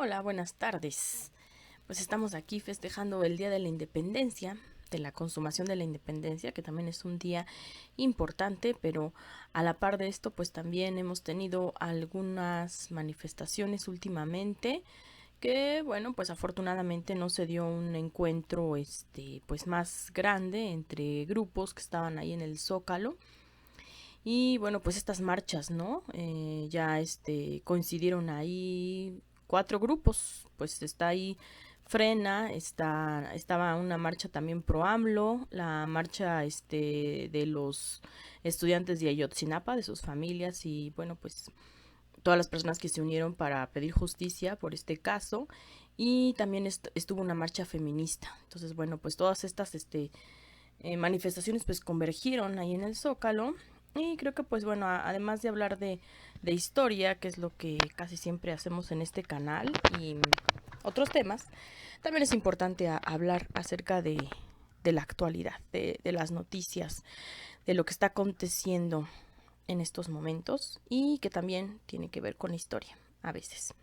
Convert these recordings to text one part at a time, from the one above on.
Hola, buenas tardes. Pues estamos aquí festejando el Día de la Independencia, de la consumación de la independencia, que también es un día importante, pero a la par de esto, pues también hemos tenido algunas manifestaciones últimamente que, bueno, pues afortunadamente no se dio un encuentro, pues más grande entre grupos que estaban ahí en el Zócalo. Y bueno, pues estas marchas, ¿no? Ya coincidieron ahí cuatro grupos. Pues está ahí Frena, estaba una marcha también pro AMLO, la marcha de los estudiantes de Ayotzinapa, de sus familias, y bueno, pues todas las personas que se unieron para pedir justicia por este caso. Y también estuvo una marcha feminista. Entonces, bueno, pues todas estas manifestaciones pues convergieron ahí en el Zócalo. Y creo que pues bueno, además de hablar de historia, que es lo que casi siempre hacemos en este canal, y otros temas, también es importante hablar acerca de la actualidad, de las noticias, de lo que está aconteciendo en estos momentos y que también tiene que ver con la historia a veces.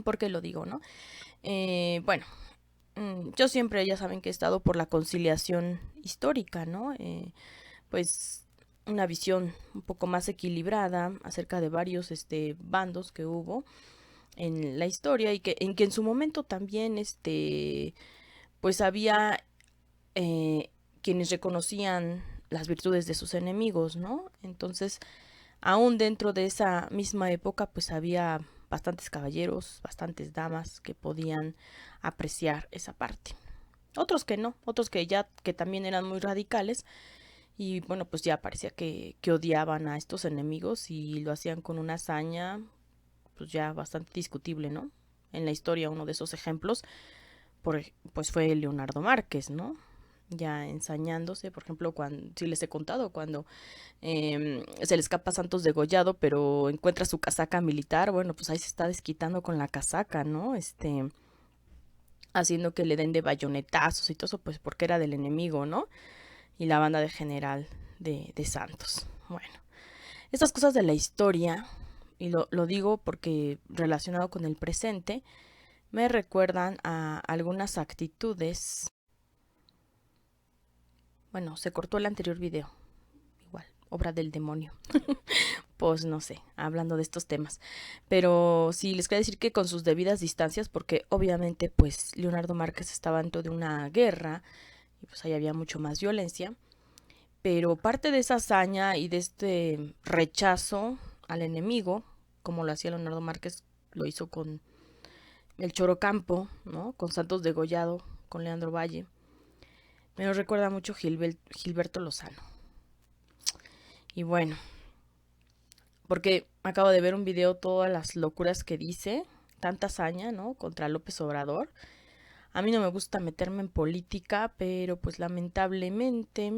¿Por qué lo digo, no? Bueno, yo siempre, ya saben que he estado por la conciliación histórica, ¿no? Pues una visión un poco más equilibrada acerca de varios bandos que hubo en la historia y que en su momento también pues había quienes reconocían las virtudes de sus enemigos, ¿no? Entonces, aún dentro de esa misma época, pues había bastantes caballeros, bastantes damas que podían apreciar esa parte. Otros que no, otros que también eran muy radicales y bueno, pues ya parecía que odiaban a estos enemigos y lo hacían con una hazaña pues ya bastante discutible, ¿no? En la historia uno de esos ejemplos pues fue Leonardo Márquez, ¿no? Ya ensañándose, por ejemplo, cuando, si les he contado, cuando se le escapa Santos degollado, pero encuentra su casaca militar, bueno, pues ahí se está desquitando con la casaca, ¿no? Haciendo que le den de bayonetazos y todo eso, pues porque era del enemigo, ¿no? Y la banda de general de Santos. Bueno, estas cosas de la historia, y lo digo porque relacionado con el presente, me recuerdan a algunas actitudes. Bueno, se cortó el anterior video, igual, obra del demonio. Pues no sé, hablando de estos temas. Pero sí, les quería decir que con sus debidas distancias, porque obviamente pues Leonardo Márquez estaba dentro de una guerra y pues ahí había mucho más violencia. Pero parte de esa hazaña y de este rechazo al enemigo, como lo hacía Leonardo Márquez, lo hizo con el Chorocampo, ¿no? Con Santos Degollado, con Leandro Valle. Me lo recuerda mucho Gilberto Lozano. Y bueno, porque acabo de ver un video, todas las locuras que dice, tanta hazaña, ¿no? Contra López Obrador. A mí no me gusta meterme en política, pero pues lamentablemente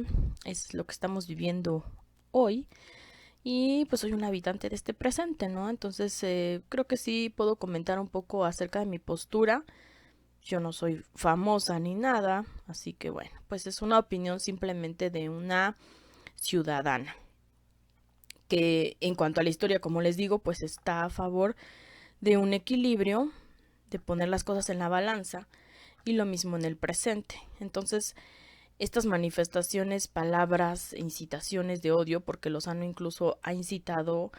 es lo que estamos viviendo hoy. Y pues soy un habitante de este presente, ¿no? Entonces creo que sí puedo comentar un poco acerca de mi postura. Yo no soy famosa ni nada, así que bueno, pues es una opinión simplemente de una ciudadana que en cuanto a la historia, como les digo, pues está a favor de un equilibrio, de poner las cosas en la balanza y lo mismo en el presente. Entonces, estas manifestaciones, palabras, incitaciones de odio, porque Lozano incluso ha incitado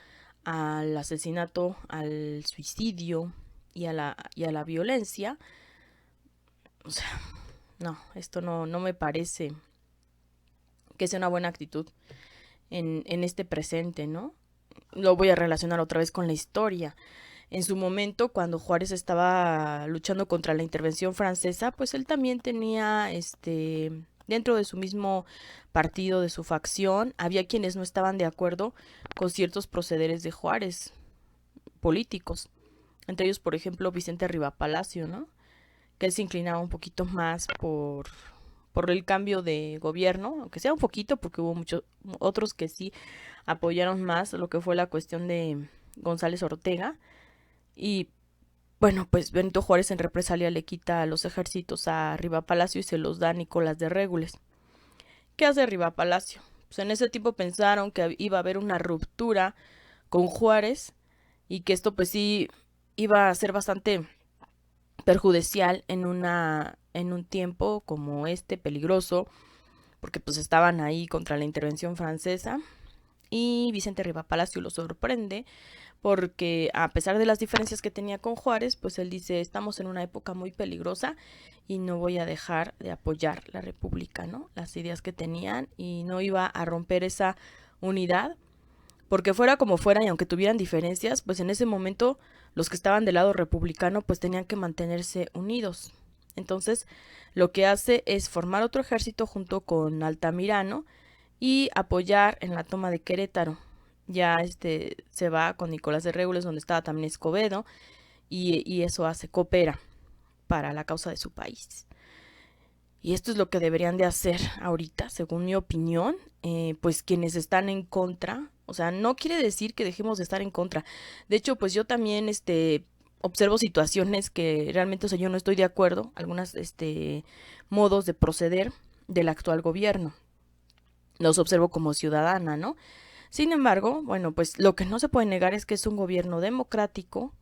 al asesinato, al suicidio y a la violencia, o sea, no, esto no me parece que sea una buena actitud en este presente, ¿no? Lo voy a relacionar otra vez con la historia. En su momento, cuando Juárez estaba luchando contra la intervención francesa, pues él también tenía, dentro de su mismo partido, de su facción, había quienes no estaban de acuerdo con ciertos procederes de Juárez, políticos. Entre ellos, por ejemplo, Vicente Rivapalacio, ¿no? Que él se inclinaba un poquito más por el cambio de gobierno, aunque sea un poquito, porque hubo muchos otros que sí apoyaron más lo que fue la cuestión de González Ortega. Y bueno, pues Benito Juárez en represalia le quita los ejércitos a Riva Palacio y se los da a Nicolás de Régules. ¿Qué hace Riva Palacio? Pues en ese tiempo pensaron que iba a haber una ruptura con Juárez y que esto pues sí iba a ser bastante perjudicial en un tiempo como este, peligroso, porque pues estaban ahí contra la intervención francesa. Y Vicente Riva Palacio lo sorprende porque a pesar de las diferencias que tenía con Juárez, pues él dice, estamos en una época muy peligrosa y no voy a dejar de apoyar la República, ¿no? Las ideas que tenían, y no iba a romper esa unidad, porque fuera como fuera y aunque tuvieran diferencias, pues en ese momento los que estaban del lado republicano pues tenían que mantenerse unidos. Entonces lo que hace es formar otro ejército junto con Altamirano y apoyar en la toma de Querétaro. Ya se va con Nicolás de Regules, donde estaba también Escobedo, y eso hace, coopera para la causa de su país. Y esto es lo que deberían de hacer ahorita, según mi opinión, pues quienes están en contra. O sea, no quiere decir que dejemos de estar en contra. De hecho, pues yo también observo situaciones que realmente, o sea, yo no estoy de acuerdo, algunos modos de proceder del actual gobierno. Los observo como ciudadana, ¿no? Sin embargo, bueno, pues lo que no se puede negar es que es un gobierno democrático,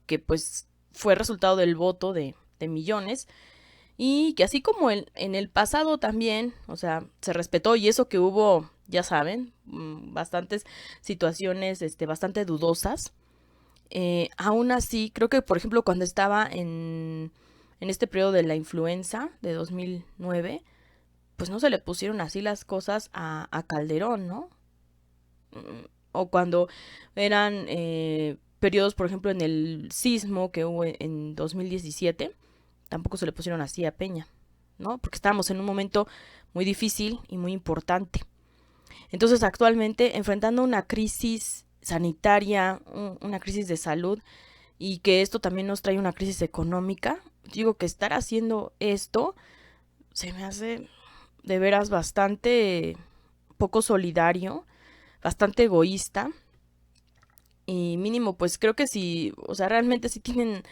que pues fue resultado del voto de millones, y que así como en el pasado también, o sea, se respetó, y eso que hubo, ya saben, bastantes situaciones bastante dudosas. Aún así, creo que por ejemplo cuando estaba en este periodo de la influenza de 2009, pues no se le pusieron así las cosas a Calderón, ¿no? O cuando eran periodos, por ejemplo, en el sismo que hubo en 2017, tampoco se le pusieron así a Peña, ¿no? Porque estábamos en un momento muy difícil y muy importante. Entonces, actualmente, enfrentando una crisis sanitaria, una crisis de salud, y que esto también nos trae una crisis económica, digo que estar haciendo esto se me hace de veras bastante poco solidario, bastante egoísta. Y mínimo, pues creo que si, o sea, realmente si tienen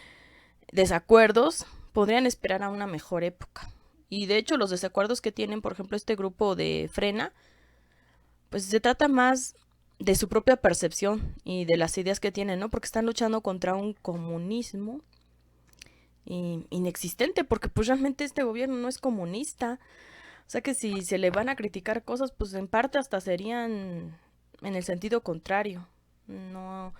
desacuerdos, podrían esperar a una mejor época. Y de hecho, los desacuerdos que tienen, por ejemplo, este grupo de Frena, pues se trata más de su propia percepción y de las ideas que tienen, ¿no? Porque están luchando contra un comunismo inexistente, porque pues realmente este gobierno no es comunista. O sea que si se le van a criticar cosas, pues en parte hasta serían en el sentido contrario. No,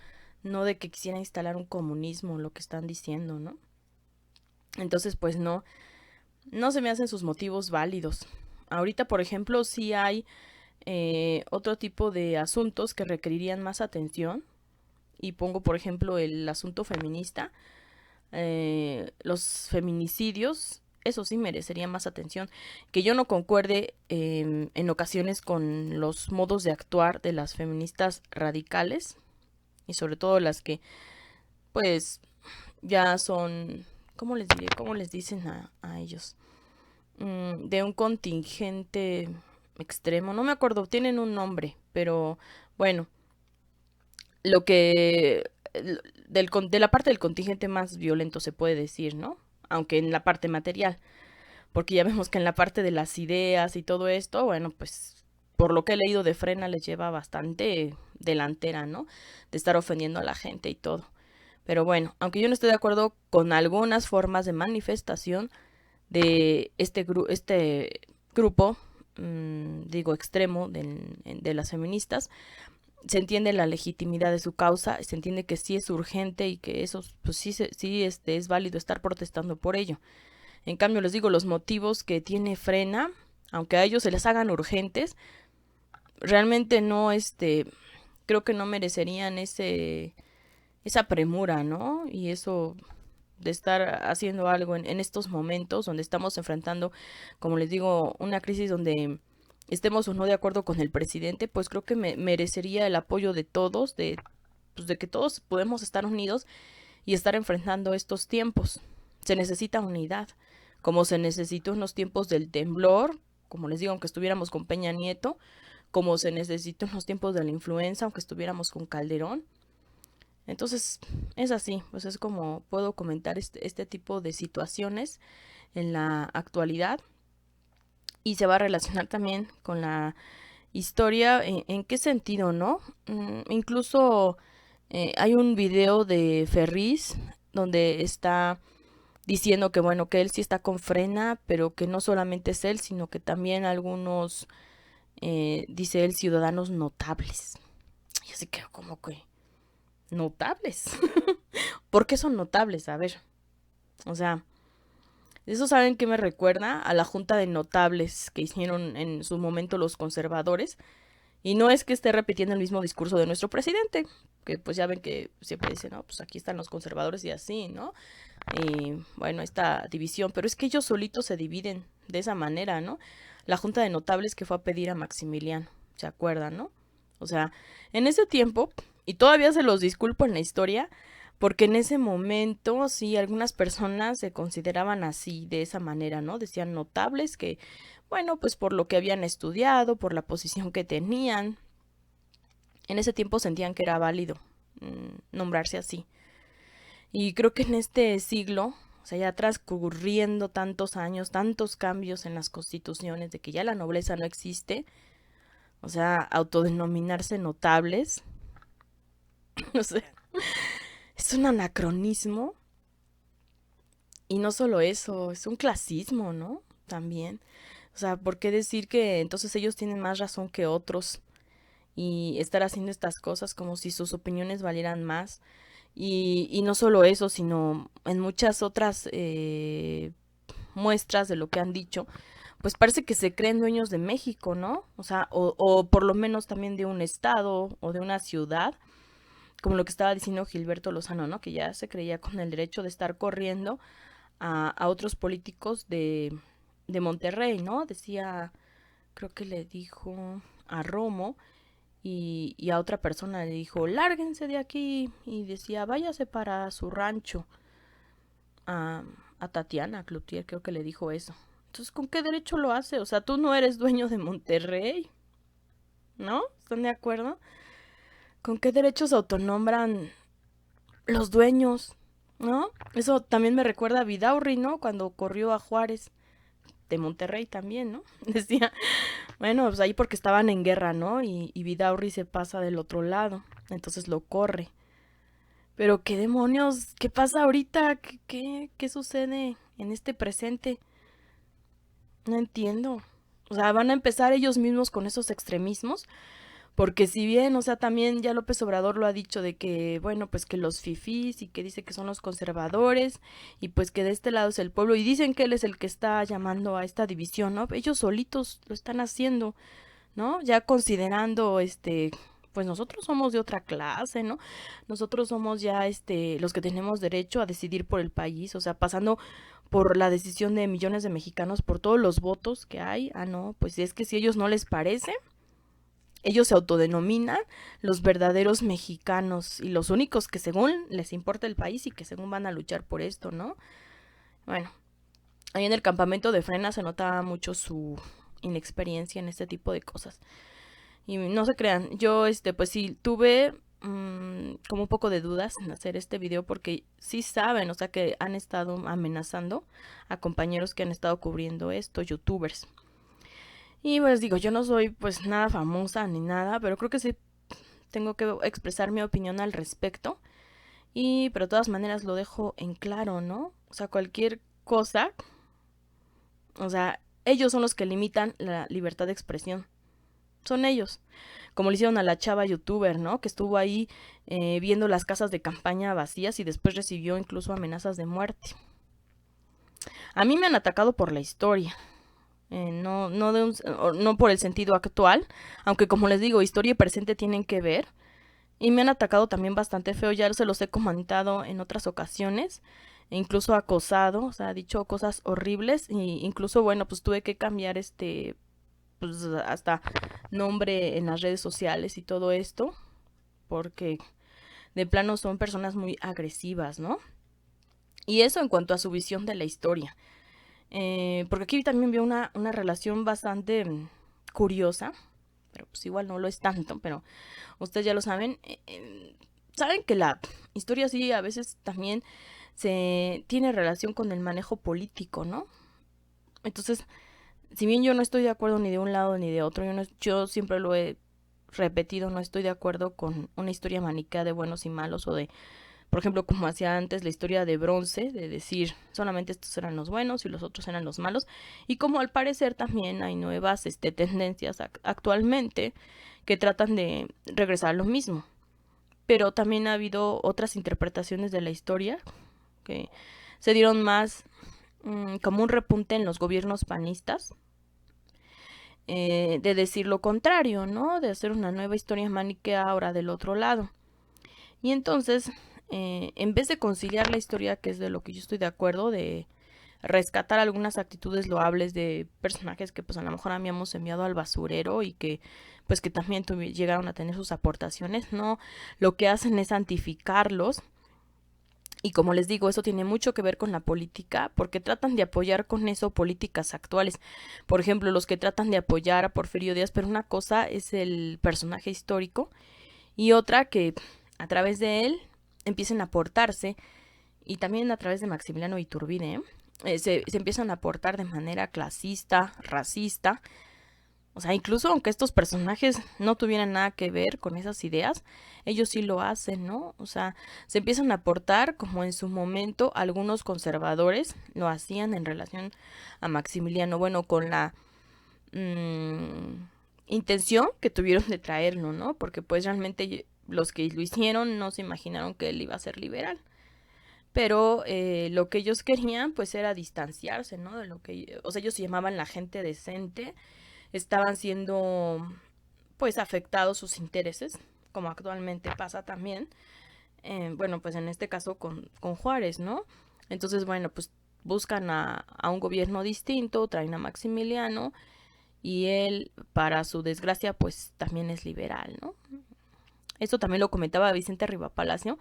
no de que quisiera instalar un comunismo, lo que están diciendo, ¿no? Entonces, pues no se me hacen sus motivos válidos. Ahorita, por ejemplo, sí hay otro tipo de asuntos que requerirían más atención. Y pongo, por ejemplo, el asunto feminista. Los feminicidios, eso sí merecería más atención. Que yo no concuerde en ocasiones con los modos de actuar de las feministas radicales. Y sobre todo las que, pues, ya son, ¿cómo les diré? ¿Cómo les dicen a ellos? De un contingente extremo, no me acuerdo, tienen un nombre, pero bueno, lo que de la parte del contingente más violento se puede decir, ¿no? Aunque en la parte material, porque ya vemos que en la parte de las ideas y todo esto, bueno, pues por lo que he leído de Frena les lleva bastante delantera, ¿no? De estar ofendiendo a la gente y todo. Pero bueno, aunque yo no estoy de acuerdo con algunas formas de manifestación de este grupo, digo, extremo de las feministas, se entiende la legitimidad de su causa, se entiende que sí es urgente y que eso, pues sí es válido estar protestando por ello. En cambio, les digo, los motivos que tiene Frena, aunque a ellos se les hagan urgentes, realmente no, creo que no merecerían esa premura, ¿no? Y eso de estar haciendo algo en estos momentos donde estamos enfrentando, como les digo, una crisis donde estemos o no de acuerdo con el presidente, pues creo que merecería el apoyo de todos, pues de que todos podemos estar unidos y estar enfrentando estos tiempos. Se necesita unidad, como se necesitó en los tiempos del temblor, como les digo, aunque estuviéramos con Peña Nieto, como se necesitó en los tiempos de la influenza, aunque estuviéramos con Calderón. Entonces, es así, pues es como puedo comentar este tipo de situaciones en la actualidad, y se va a relacionar también con la historia. ¿En qué sentido, no? Incluso Hay un video de Ferriz donde está diciendo que bueno, que él sí está con Frena, pero que no solamente es él, sino que también algunos, dice él, ciudadanos notables. Y así que como que, notables. ¿Por qué son notables? A ver, o sea, eso saben que me recuerda a la junta de notables que hicieron en su momento los conservadores. Y no es que esté repitiendo el mismo discurso de nuestro presidente, que pues ya ven que siempre dice, no, pues aquí están los conservadores y así, ¿no? Y bueno, esta división, pero es que ellos solitos se dividen de esa manera, ¿no? La junta de notables que fue a pedir a Maximiliano, ¿se acuerdan, no? O sea, en ese tiempo, y todavía se los disculpo en la historia, porque en ese momento sí algunas personas se consideraban así, de esa manera, ¿no? Decían notables que, bueno, pues por lo que habían estudiado, por la posición que tenían, en ese tiempo sentían que era válido nombrarse así. Y creo que en este siglo, o sea, ya transcurriendo tantos años, tantos cambios en las constituciones, de que ya la nobleza no existe, o sea, autodenominarse notables, o sea, es un anacronismo. Y no solo eso, es un clasismo, ¿no? También. O sea, ¿por qué decir que entonces ellos tienen más razón que otros y estar haciendo estas cosas como si sus opiniones valieran más? Y no solo eso, sino en muchas otras muestras de lo que han dicho, pues parece que se creen dueños de México, ¿no? O sea, o por lo menos también de un estado o de una ciudad, como lo que estaba diciendo Gilberto Lozano, ¿no? Que ya se creía con el derecho de estar corriendo a otros políticos de Monterrey, ¿no? Decía, creo que le dijo a Romo y a otra persona le dijo, lárguense de aquí. Y decía, váyase para su rancho. A, a Tatiana Cloutier creo que le dijo eso. Entonces, ¿con qué derecho lo hace? O sea, tú no eres dueño de Monterrey, ¿no? ¿Están de acuerdo? ¿Con qué derechos autonombran los dueños? ¿No? Eso también me recuerda a Vidaurri, ¿no? Cuando corrió a Juárez de Monterrey también, ¿no? Decía, bueno, pues ahí porque estaban en guerra, ¿no? Y Vidaurri se pasa del otro lado, entonces lo corre. Pero qué demonios, ¿qué pasa ahorita? ¿Qué sucede en este presente? No entiendo. O sea, van a empezar ellos mismos con esos extremismos. Porque si bien, o sea, también ya López Obrador lo ha dicho de que, bueno, pues que los fifís y que dice que son los conservadores y pues que de este lado es el pueblo y dicen que él es el que está llamando a esta división, ¿no? Ellos solitos lo están haciendo, ¿no? Ya considerando, pues nosotros somos de otra clase, ¿no? Nosotros somos ya, los que tenemos derecho a decidir por el país, o sea, pasando por la decisión de millones de mexicanos, por todos los votos que hay. Ah, no, pues es que si a ellos no les parece, ellos se autodenominan los verdaderos mexicanos y los únicos que según les importa el país y que según van a luchar por esto, ¿no? Bueno, ahí en el campamento de Frena se notaba mucho su inexperiencia en este tipo de cosas. Y no se crean, yo pues sí tuve como un poco de dudas en hacer este video porque sí saben, o sea que han estado amenazando a compañeros que han estado cubriendo esto, youtubers. Y pues digo, yo no soy pues nada famosa ni nada, pero creo que sí tengo que expresar mi opinión al respecto. Y pero de todas maneras lo dejo en claro, ¿no? O sea, cualquier cosa, o sea, ellos son los que limitan la libertad de expresión. Son ellos. Como le hicieron a la chava youtuber, ¿no? Que estuvo ahí viendo las casas de campaña vacías y después recibió incluso amenazas de muerte. A mí me han atacado por la historia. No por el sentido actual, aunque como les digo, historia y presente tienen que ver. Y me han atacado también bastante feo, ya se los he comentado en otras ocasiones, e incluso acosado, o sea, ha dicho cosas horribles, y incluso, bueno, pues tuve que cambiar pues hasta nombre en las redes sociales y todo esto, porque de plano son personas muy agresivas, ¿no? Y eso en cuanto a su visión de la historia. Porque aquí también veo una relación bastante curiosa, pero pues igual no lo es tanto, pero ustedes ya lo saben. Saben que la historia sí a veces también se tiene relación con el manejo político, ¿no? Entonces, si bien yo no estoy de acuerdo ni de un lado ni de otro, yo siempre lo he repetido, no estoy de acuerdo con una historia maniquea de buenos y malos o de, por ejemplo, como hacía antes la historia de bronce, de decir solamente estos eran los buenos y los otros eran los malos, y como al parecer también hay nuevas tendencias actualmente que tratan de regresar a lo mismo. Pero también ha habido otras interpretaciones de la historia que se dieron más como un repunte en los gobiernos panistas, de decir lo contrario, ¿no? De hacer una nueva historia maniquea ahora del otro lado. Y entonces, en vez de conciliar la historia, que es de lo que yo estoy de acuerdo, de rescatar algunas actitudes loables de personajes que pues a lo mejor habíamos enviado al basurero y que pues que también llegaron a tener sus aportaciones, no, lo que hacen es santificarlos. Y como les digo, eso tiene mucho que ver con la política, porque tratan de apoyar con eso políticas actuales. Por ejemplo, los que tratan de apoyar a Porfirio Díaz, pero una cosa es el personaje histórico y otra que a través de él empiecen a aportarse, y también a través de Maximiliano Iturbide, se empiezan a aportar de manera clasista, racista. O sea, incluso aunque estos personajes no tuvieran nada que ver con esas ideas, ellos sí lo hacen, ¿no? O sea, se empiezan a aportar como en su momento algunos conservadores lo hacían en relación a Maximiliano, bueno, con la intención que tuvieron de traerlo, ¿no? Porque pues realmente los que lo hicieron no se imaginaron que él iba a ser liberal. Pero lo que ellos querían pues era distanciarse, ¿no? De lo que, o sea, ellos se llamaban la gente decente, estaban siendo pues afectados sus intereses, como actualmente pasa también, bueno, pues en este caso con Juárez, ¿no? Entonces, bueno, pues buscan a un gobierno distinto, traen a Maximiliano, y él, para su desgracia, pues también es liberal, ¿no? Esto también lo comentaba Vicente Riva Palacio,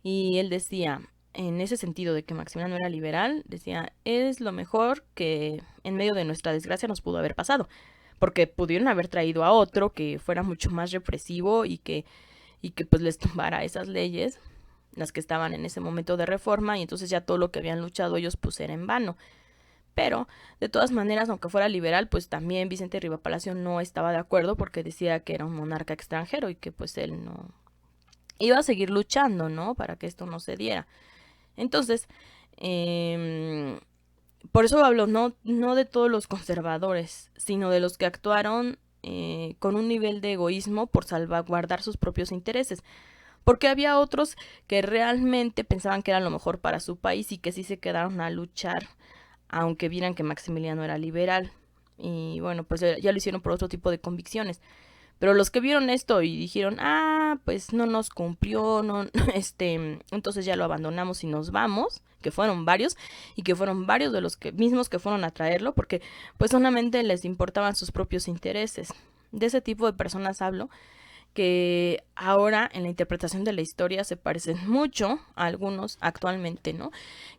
y él decía, en ese sentido de que Maximiliano era liberal, decía, es lo mejor que en medio de nuestra desgracia nos pudo haber pasado, porque pudieron haber traído a otro que fuera mucho más represivo y que pues les tumbara esas leyes, las que estaban en ese momento de reforma, y entonces ya todo lo que habían luchado ellos pues era en vano. Pero, de todas maneras, aunque fuera liberal, pues también Vicente Riva Palacio no estaba de acuerdo, porque decía que era un monarca extranjero y que pues él no iba a seguir luchando, ¿no? Para que esto no se diera. Entonces, por eso hablo no de todos los conservadores, sino de los que actuaron con un nivel de egoísmo por salvaguardar sus propios intereses. Porque había otros que realmente pensaban que era lo mejor para su país y que sí se quedaron a luchar, aunque vieran que Maximiliano era liberal. Y bueno, pues ya lo hicieron por otro tipo de convicciones. Pero los que vieron esto y dijeron, pues no nos cumplió, no, entonces ya lo abandonamos y nos vamos, que fueron varios, y que fueron varios de los mismos que fueron a traerlo, porque pues solamente les importaban sus propios intereses. De ese tipo de personas hablo, que ahora en la interpretación de la historia se parecen mucho a algunos actualmente, ¿no?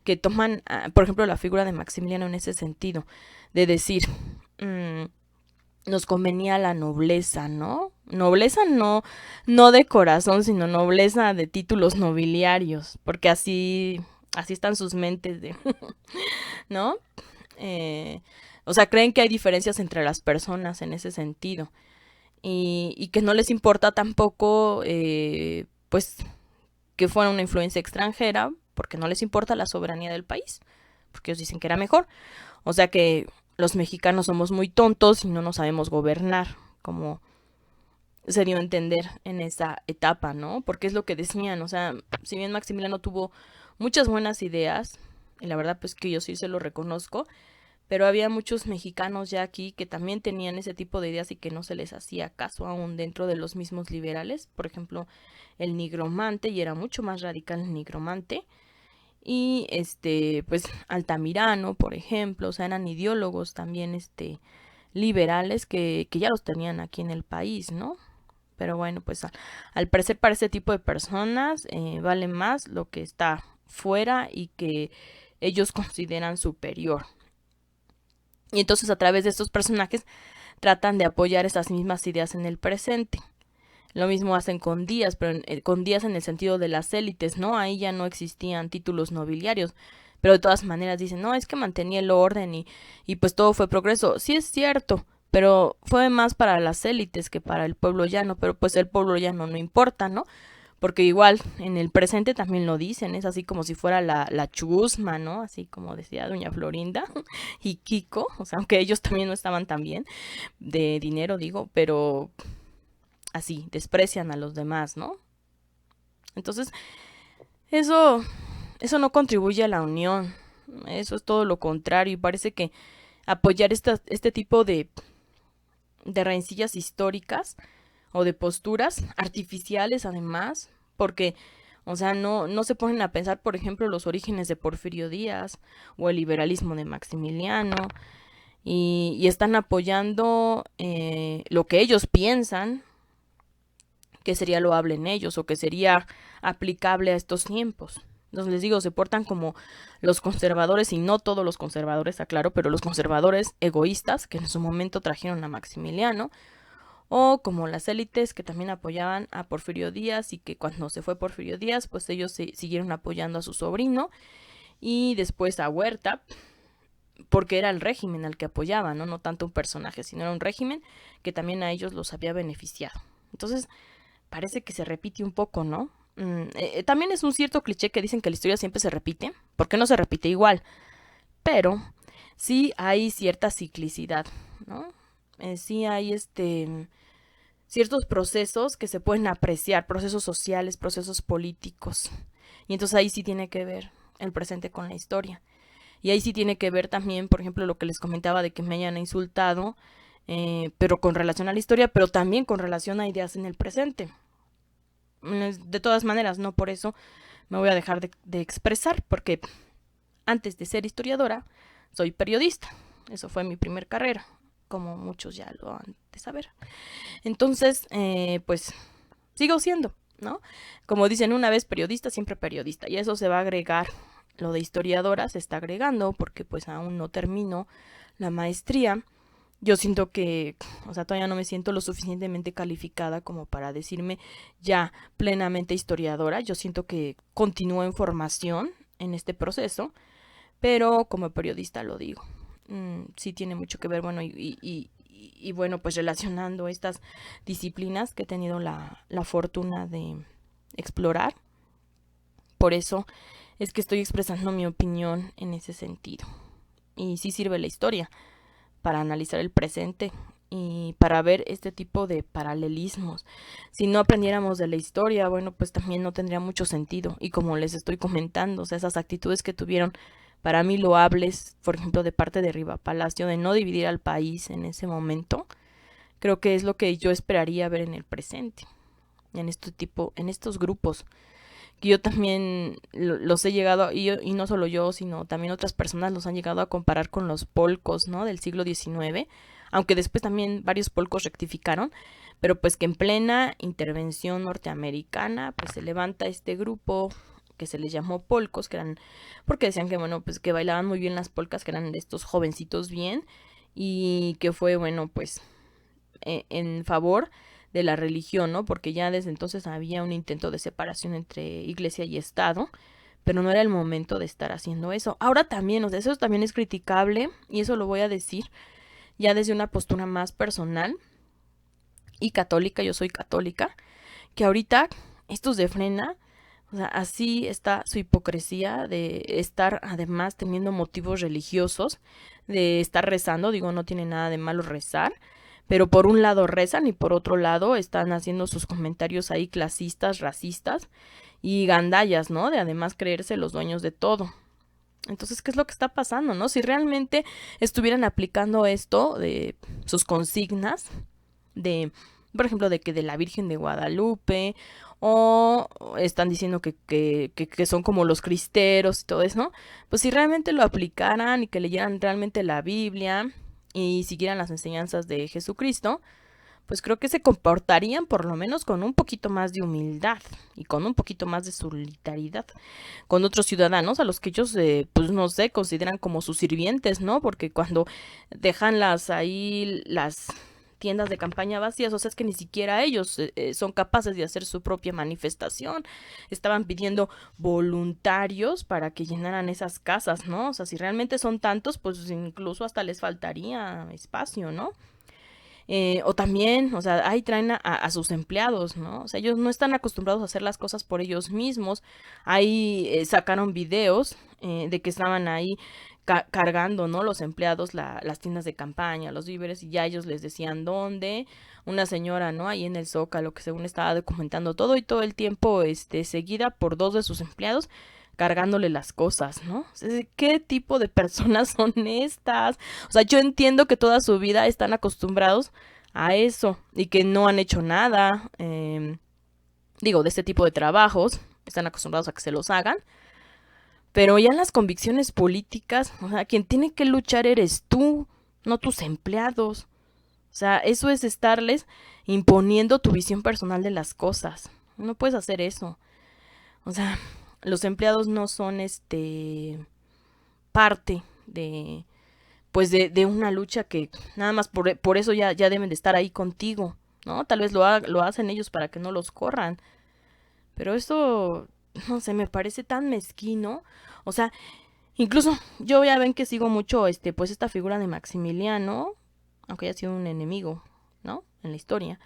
Que toman, por ejemplo, la figura de Maximiliano en ese sentido, de decir, nos convenía la nobleza, ¿no? Nobleza no de corazón, sino nobleza de títulos nobiliarios, porque así están sus mentes de, ¿no? O sea, creen que hay diferencias entre las personas en ese sentido. Y que no les importa tampoco, pues, que fuera una influencia extranjera, porque no les importa la soberanía del país, porque ellos dicen que era mejor. O sea que los mexicanos somos muy tontos y no nos sabemos gobernar, como se dio a entender en esa etapa, ¿no? Porque es lo que decían, o sea, si bien Maximiliano tuvo muchas buenas ideas, y la verdad pues que yo sí se lo reconozco, pero había muchos mexicanos ya aquí que también tenían ese tipo de ideas y que no se les hacía caso aún dentro de los mismos liberales. Por ejemplo, el nigromante, y era mucho más radical el nigromante. Y pues Altamirano, por ejemplo, o sea, eran ideólogos también liberales que ya los tenían aquí en el país, ¿no? Pero bueno, pues al parecer para ese tipo de personas vale más lo que está fuera y que ellos consideran superior. Y entonces a través de estos personajes tratan de apoyar esas mismas ideas en el presente. Lo mismo hacen con Díaz, pero con Díaz en el sentido de las élites, ¿no? Ahí ya no existían títulos nobiliarios, pero de todas maneras dicen, no, es que mantenía el orden y pues todo fue progreso. Sí es cierto, pero fue más para las élites que para el pueblo llano, pero pues el pueblo llano no importa, ¿no? Porque igual en el presente también lo dicen, es así como si fuera la chusma, ¿no? Así como decía doña Florinda y Kiko, o sea, aunque ellos también no estaban tan bien de dinero, digo, pero así, desprecian a los demás, ¿no? Entonces, eso, eso no contribuye a la unión, eso es todo lo contrario, y parece que apoyar este tipo de rencillas históricas o de posturas artificiales además, porque, o sea, no se ponen a pensar, por ejemplo, los orígenes de Porfirio Díaz o el liberalismo de Maximiliano, y están apoyando lo que ellos piensan que sería loable en ellos o que sería aplicable a estos tiempos. Entonces les digo, se portan como los conservadores, y no todos los conservadores, aclaro, pero los conservadores egoístas que en su momento trajeron a Maximiliano, o como las élites que también apoyaban a Porfirio Díaz y que cuando se fue Porfirio Díaz, pues ellos siguieron apoyando a su sobrino y después a Huerta, porque era el régimen al que apoyaban, ¿no? No tanto un personaje, sino era un régimen que también a ellos los había beneficiado. Entonces, parece que se repite un poco, ¿no? También es un cierto cliché que dicen que la historia siempre se repite, porque no se repite igual, pero sí hay cierta ciclicidad, ¿no? Sí hay ciertos procesos que se pueden apreciar, procesos sociales, procesos políticos. Y entonces ahí sí tiene que ver el presente con la historia. Y ahí sí tiene que ver también, por ejemplo, lo que les comentaba de que me hayan insultado, pero con relación a la historia, pero también con relación a ideas en el presente. De todas maneras, no por eso me voy a dejar de expresar, porque antes de ser historiadora, soy periodista. Eso fue mi primer carrera, como muchos ya lo han de saber. Entonces, pues sigo siendo, ¿no? Como dicen, una vez periodista, siempre periodista. Y eso se va a agregar, lo de historiadora se está agregando porque pues aún no termino la maestría. Yo siento que, o sea, todavía no me siento lo suficientemente calificada como para decirme ya plenamente historiadora. Yo siento que continúo en formación en este proceso, pero como periodista lo digo. Sí tiene mucho que ver, bueno, y bueno, pues relacionando estas disciplinas que he tenido la fortuna de explorar. Por eso es que estoy expresando mi opinión en ese sentido. Y sí sirve la historia para analizar el presente y para ver este tipo de paralelismos. Si no aprendiéramos de la historia, bueno, pues también no tendría mucho sentido. Y como les estoy comentando, o sea, esas actitudes que tuvieron para mí loables, por ejemplo, de parte de Riva Palacio, de no dividir al país en ese momento, creo que es lo que yo esperaría ver en el presente, en en estos grupos que yo también los he llegado, y no solo yo, sino también otras personas los han llegado a comparar con los polcos, ¿no? Del siglo XIX, aunque después también varios polcos rectificaron, pero pues que en plena intervención norteamericana, pues se levanta este grupo que se les llamó polcos, que eran, porque decían que, bueno, pues que bailaban muy bien las polcas, que eran de estos jovencitos bien, y que fue, bueno, pues en favor de la religión, ¿no? Porque ya desde entonces había un intento de separación entre iglesia y Estado, pero no era el momento de estar haciendo eso. Ahora también, o sea, eso también es criticable, y eso lo voy a decir ya desde una postura más personal y católica. Yo soy católica, que ahorita estos de frena, o sea, así está su hipocresía de estar además teniendo motivos religiosos, de estar rezando. Digo, no tiene nada de malo rezar, pero por un lado rezan y por otro lado están haciendo sus comentarios ahí clasistas, racistas y gandallas, ¿no? De además creerse los dueños de todo. Entonces, ¿qué es lo que está pasando, no? Si realmente estuvieran aplicando esto de sus consignas, de, por ejemplo, de que de la Virgen de Guadalupe, o están diciendo que son como los cristeros y todo eso, ¿no? Pues si realmente lo aplicaran y que leyeran realmente la Biblia y siguieran las enseñanzas de Jesucristo, pues creo que se comportarían por lo menos con un poquito más de humildad y con un poquito más de solidaridad con otros ciudadanos a los que ellos, pues no sé, consideran como sus sirvientes, ¿no? Porque cuando dejan las tiendas de campaña vacías, o sea, es que ni siquiera ellos son capaces de hacer su propia manifestación. Estaban pidiendo voluntarios para que llenaran esas casas, ¿no? O sea, si realmente son tantos, pues incluso hasta les faltaría espacio, ¿no? O también, o sea, ahí traen a sus empleados, ¿no? O sea, ellos no están acostumbrados a hacer las cosas por ellos mismos. Ahí sacaron videos de que estaban ahí cargando, ¿no? Los empleados, las tiendas de campaña, los víveres, y ya ellos les decían dónde. Una señora, ¿no? Ahí en el Zócalo, que según estaba documentando todo y todo el tiempo, seguida por dos de sus empleados, cargándole las cosas, ¿no? O sea, ¿qué tipo de personas son estas? O sea, yo entiendo que toda su vida están acostumbrados a eso y que no han hecho nada, digo, de este tipo de trabajos, están acostumbrados a que se los hagan, pero ya en las convicciones políticas, o sea, quien tiene que luchar eres tú, no tus empleados. O sea, eso es estarles imponiendo tu visión personal de las cosas. No puedes hacer eso. O sea, los empleados no son parte de pues de una lucha que nada más por eso ya deben de estar ahí contigo, ¿no? Tal vez lo hacen ellos para que no los corran. Pero eso, no sé, me parece tan mezquino. O sea, incluso yo ya ven que sigo mucho pues esta figura de Maximiliano, aunque haya sido un enemigo, ¿no? En la historia.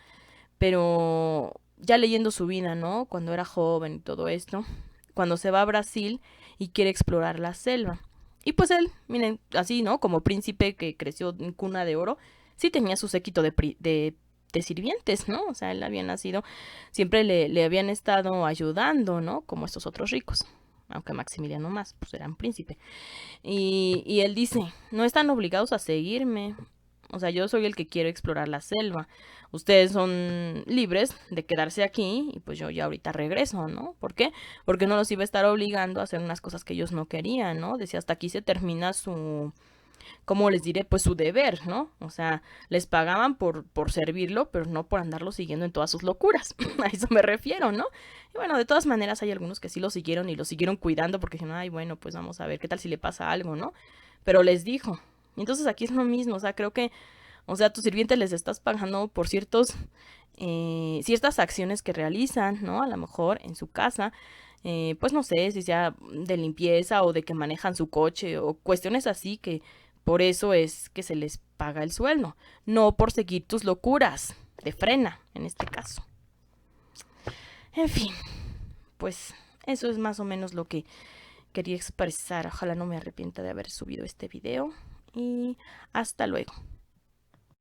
Pero ya leyendo su vida, ¿no? Cuando era joven y todo esto, cuando se va a Brasil y quiere explorar la selva. Y pues él, miren, así, ¿no? Como príncipe que creció en cuna de oro, sí tenía su séquito de sirvientes, ¿no? O sea, él había nacido, siempre le habían estado ayudando, ¿no? Como estos otros ricos. Aunque Maximiliano más, pues era un príncipe. Y él dice, no están obligados a seguirme. O sea, yo soy el que quiero explorar la selva. Ustedes son libres de quedarse aquí y pues yo ya ahorita regreso, ¿no? ¿Por qué? Porque no los iba a estar obligando a hacer unas cosas que ellos no querían, ¿no? Decía, hasta aquí se termina su, ¿cómo les diré? Pues su deber, ¿no? O sea, les pagaban por servirlo, pero no por andarlo siguiendo en todas sus locuras. A eso me refiero, ¿no? Y bueno, de todas maneras hay algunos que sí lo siguieron y lo siguieron cuidando porque dijeron, ay, bueno, pues vamos a ver qué tal si le pasa algo, ¿no? Pero les dijo. Y entonces aquí es lo mismo, o sea, creo que, o sea, a tus sirvientes les estás pagando por ciertas acciones que realizan, ¿no? A lo mejor en su casa, pues no sé, si sea de limpieza o de que manejan su coche o cuestiones así que por eso es que se les paga el sueldo, no por seguir tus locuras, de frena en este caso. En fin, pues eso es más o menos lo que quería expresar. Ojalá no me arrepienta de haber subido este video y hasta luego.